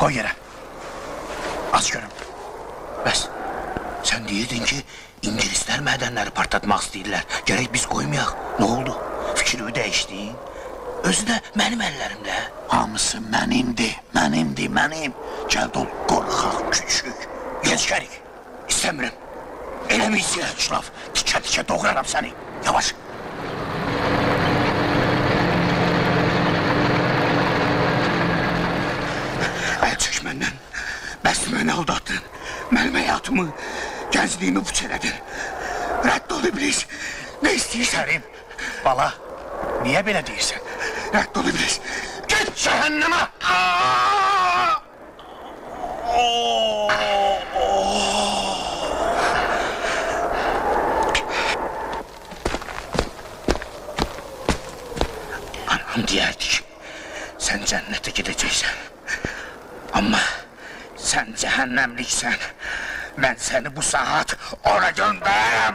Koy yere. Aç görüm. Bəs, sen deyirdin ki İngilizler mədenleri partlatmak istəyirlər. Gerek biz koymayak. Ne oldu? Fikrimi değişti. Özü de benim ellerimle. Hamısı mənimdir. Gəl ol qorxaq küçük. Geç gerik. İstemiyorum. Eləmeysin. Şlaf, tikə doğraram səni. Yavaş. Əl çək məndən. Bəs məni aldatdın. Mənim həyatımı, gəncliyimi puç elədin. Rədd ol iblis. Ne istəyirsən? Sərim, bala, niyə belə deyirsən? Rədd ol iblis. Git cəhənnəmə. Anam deyərdi ki, sen cennete gideceksin. Ama sen cehennemliksen. Ben seni bu saat ona gönderəm.